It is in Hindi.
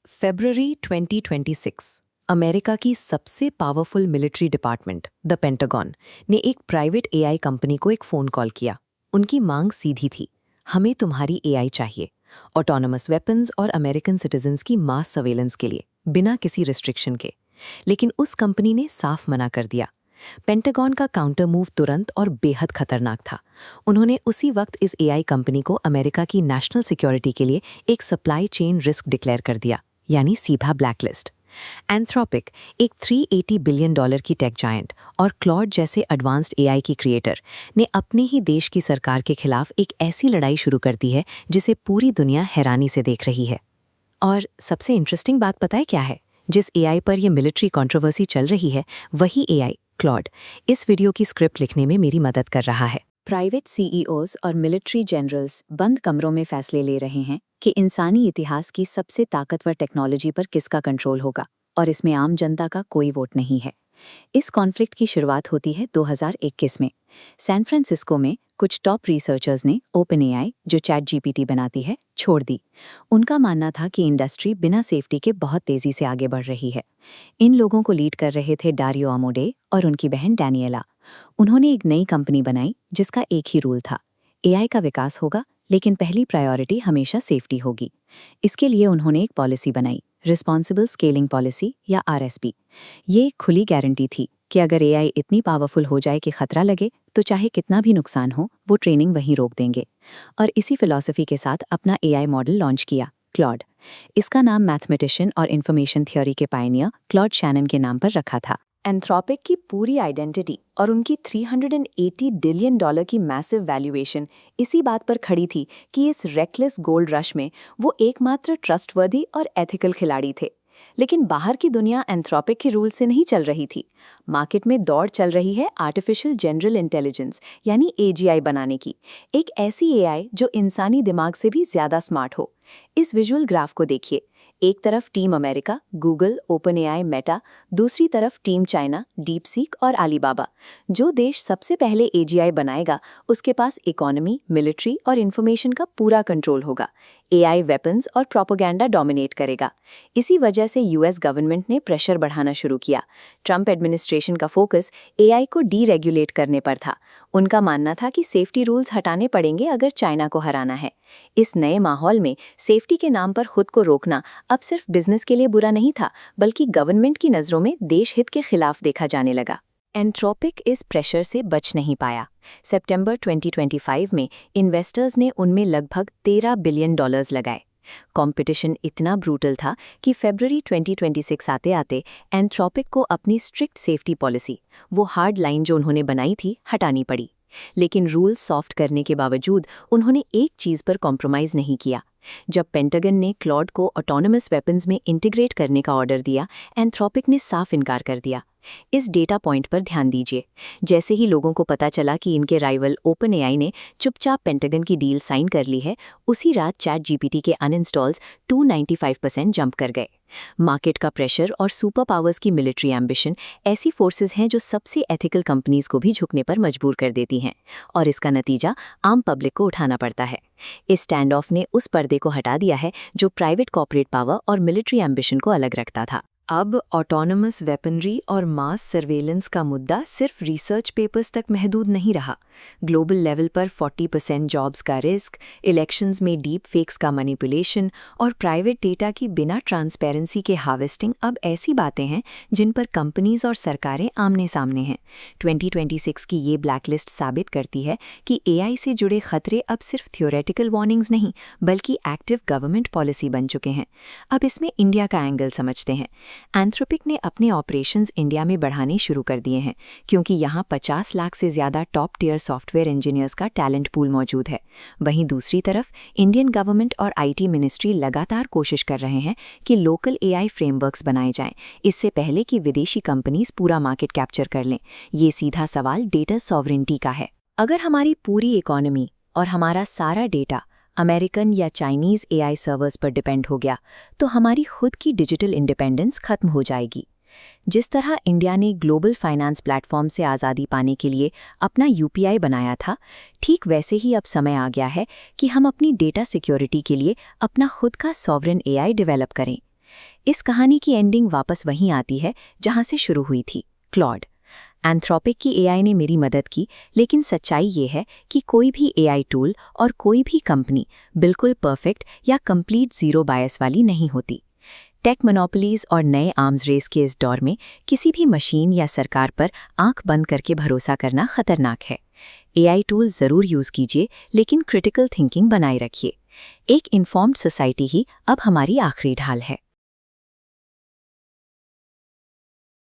फरवरी 2026 अमेरिका की सबसे powerful military department the pentagon ने एक प्राइवेट एआई कंपनी को एक फ़ोन कॉल किया। उनकी मांग सीधी थी, हमें तुम्हारी एआई चाहिए, ऑटोनमस वेपन्स और अमेरिकन सिटीजन्स की मास सर्वेलेंस के लिए, बिना किसी रिस्ट्रिक्शन के। लेकिन उस कंपनी ने साफ मना कर दिया। पेंटागन का काउंटर मूव तुरंत और बेहद खतरनाक था। उन्होंने उसी वक्त इस एआई कंपनी को अमेरिका की नेशनल सिक्योरिटी के लिए एक सप्लाई चेन रिस्क डिक्लेयर कर दिया, यानी सीधा ब्लैकलिस्ट। एंथ्रोपिक, एक $380 बिलियन की टेक जायंट और क्लॉड जैसे एडवांस्ड एआई की क्रिएटर, ने अपने ही देश की सरकार के खिलाफ एक ऐसी लड़ाई शुरू कर दी है जिसे पूरी दुनिया हैरानी से देख रही है। और सबसे इंटरेस्टिंग बात पता है क्या है? जिस एआई पर यह मिलिट्री कंट्रोवर्सी चल रही है, वही एआई क्लॉड इस वीडियो की स्क्रिप्ट लिखने में मेरी मदद कर रहा है। प्राइवेट सीईओज और मिलिट्री जनरल्स बंद कमरों में फैसले ले रहे हैं कि इंसानी इतिहास की सबसे ताकतवर टेक्नोलॉजी पर किसका कंट्रोल होगा, और इसमें आम जनता का कोई वोट नहीं है। इस कॉन्फ्लिक्ट की शुरुआत होती है 2021 में। सैन फ्रांसिस्को में कुछ टॉप रिसर्चर्स ने ओपनएआई, जो चैट जीपीटी बनाती है, छोड़ दी। उनका मानना था कि इंडस्ट्री बिना सेफ्टी के बहुत तेजी से आगे बढ़ रही है। इन लोगों को लीड कर रहे थे डारियो अमोडे और उनकी बहन डैनियला। उन्होंने एक नई कंपनी बनाई जिसका एक ही रूल था, एआई का विकास होगा, लेकिन पहली प्रायोरिटी हमेशा सेफ्टी होगी। इसके लिए उन्होंने एक पॉलिसी बनाई, रिस्पॉन्सिबल स्केलिंग पॉलिसी या आरएसपी। ये एक खुली गारंटी थी कि अगर एआई इतनी पावरफुल हो जाए कि खतरा लगे, तो चाहे कितना भी नुकसान हो, वो ट्रेनिंग वहीं रोक देंगे। और इसी फिलॉसफी के साथ अपना एआई मॉडल लॉन्च किया, क्लॉड। इसका नाम मैथमेटिशियन और इंफॉर्मेशन थ्योरी के पायनियर क्लॉड शैनन के नाम पर रखा था। एंथ्रोपिक की पूरी आइडेंटिटी और उनकी $380 बिलियन की मैसिव वैल्यूएशन इसी बात पर खड़ी थी कि इस रेकलेस गोल्ड रश में वो एकमात्र ट्रस्टवर्दी और एथिकल खिलाड़ी थे। लेकिन बाहर की दुनिया एंथ्रोपिक के रूल से नहीं चल रही थी। मार्केट में दौड़ चल रही है आर्टिफिशियल जनरल इंटेलिजेंस यानी एजीआई बनाने की, एक ऐसी एआई जो इंसानी दिमाग से भी ज्यादा स्मार्ट हो। इस विजुअल ग्राफ को देखिए। एक तरफ team America, Google, OpenAI, Meta, दूसरी तरफ टीम चाइना, डीपसीक और अलीबाबा। जो देश सबसे पहले एजीआई बनाएगा, उसके पास इकोनॉमी, मिलिट्री और इंफॉर्मेशन का पूरा कंट्रोल होगा। एआई वेपन्स और प्रोपेगेंडा डोमिनेट करेगा। इसी वजह से यूएस गवर्नमेंट ने प्रेशर बढ़ाना शुरू किया। ट्रंप एडमिनिस्ट्रेशन का फोकस एआई को डीरेगुलेट करने पर था। उनका मानना था कि सेफ्टी रूल्स हटाने पड़ेंगे अगर चाइना को हराना है। इस नए माहौल में सेफ्टी के नाम पर खुद को रोकना अब सिर्फ बिजनेस के लिए बुरा नहीं था, बल्कि गवर्नमेंट की नज़रों में देश हित के खिलाफ देखा जाने लगा। एंथ्रोपिक इस प्रेशर से बच नहीं पाया। सितंबर 2025 में इन्वेस्टर्स ने उनमें लगभग $13 बिलियन लगाए। कंपटीशन इतना ब्रूटल था कि फरवरी 2026 आते आते एंथ्रोपिक को अपनी स्ट्रिक्ट सेफ्टी पॉलिसी, वो हार्ड लाइन जो उन्होंने बनाई थी, हटानी पड़ी। लेकिन रूल सॉफ्ट करने के बावजूद उन्होंने एक चीज़ पर कॉम्प्रोमाइज़ नहीं किया। जब पेंटागन ने क्लॉड को ऑटोनमस वेपन्स में इंटीग्रेट करने का ऑर्डर दिया, एंथ्रोपिक ने साफ इनकार कर दिया। इस डेटा पॉइंट पर ध्यान दीजिए। जैसे ही लोगों को पता चला कि इनके राइवल ओपनएआई ने चुपचाप पेंटागन की डील साइन कर ली है, उसी रात चैट जीपीटी के अनइंस्टॉल्स 295% जंप कर गए। मार्केट का प्रेशर और सुपर पावर्स की मिलिट्री एम्बिशन ऐसी फोर्सेस हैं जो सबसे एथिकल कंपनीज को भी झुकने पर मजबूर कर देती हैं, और इसका नतीजा आम पब्लिक को उठाना पड़ता है। इस स्टैंड ऑफ ने उस पर्दे को हटा दिया है जो प्राइवेट कॉर्पोरेट पावर और मिलिट्री एम्बिशन को अलग रखता था। अब ऑटोनमस वेपनरी और मास सर्वेलेंस का मुद्दा सिर्फ रिसर्च पेपर्स तक महदूद नहीं रहा। ग्लोबल लेवल पर 40% जॉब्स का रिस्क, इलेक्शंस में डीप फेक्स का मैनिपुलेशन और प्राइवेट डेटा की बिना ट्रांसपेरेंसी के हार्वेस्टिंग अब ऐसी बातें हैं जिन पर कंपनीज और सरकारें आमने सामने हैं। 2026 की ये ब्लैकलिस्ट साबित करती है कि एआई से जुड़े खतरे अब सिर्फ थ्योरेटिकल वार्निंग्स नहीं, बल्कि एक्टिव गवर्नमेंट पॉलिसी बन चुके हैं। अब इसमें इंडिया का एंगल समझते हैं। एंथ्रोपिक ने अपने ऑपरेशंस इंडिया में बढ़ाने शुरू कर दिए हैं, क्योंकि यहाँ 50 लाख से ज़्यादा टॉप टियर सॉफ्टवेयर इंजीनियर्स का टैलेंट पूल मौजूद है। वहीं दूसरी तरफ इंडियन गवर्नमेंट और आईटी मिनिस्ट्री लगातार कोशिश कर रहे हैं कि लोकल एआई फ्रेमवर्क्स बनाए जाएं, इससे पहले कि विदेशी कंपनीज पूरा मार्केट कैप्चर कर लें। ये सीधा सवाल डेटा सॉवरेनिटी का है। अगर हमारी पूरी इकोनॉमी और हमारा सारा डेटा अमेरिकन या चाइनीज़ एआई सर्वर्स पर डिपेंड हो गया, तो हमारी खुद की डिजिटल इंडिपेंडेंस खत्म हो जाएगी। जिस तरह इंडिया ने ग्लोबल फाइनेंस प्लेटफॉर्म से आज़ादी पाने के लिए अपना यूपीआई बनाया था, ठीक वैसे ही अब समय आ गया है कि हम अपनी डेटा सिक्योरिटी के लिए अपना खुद का सॉवरेन एआई डेवलप करें। इस कहानी की एंडिंग वापस वहीं आती है जहां से शुरू हुई थी, क्लॉड। एंथ्रोपिक की एआई ने मेरी मदद की, लेकिन सच्चाई ये है कि कोई भी एआई टूल और कोई भी कंपनी बिल्कुल परफेक्ट या कंप्लीट जीरो बायस वाली नहीं होती। टेक मोनोपोलीज और नए आर्म्स रेस के इस दौर में किसी भी मशीन या सरकार पर आंख बंद करके भरोसा करना खतरनाक है। एआई टूल ज़रूर यूज़ कीजिए, लेकिन क्रिटिकल थिंकिंग बनाए रखिए। एक इन्फॉर्म्ड सोसाइटी ही अब हमारी आखिरी ढाल है।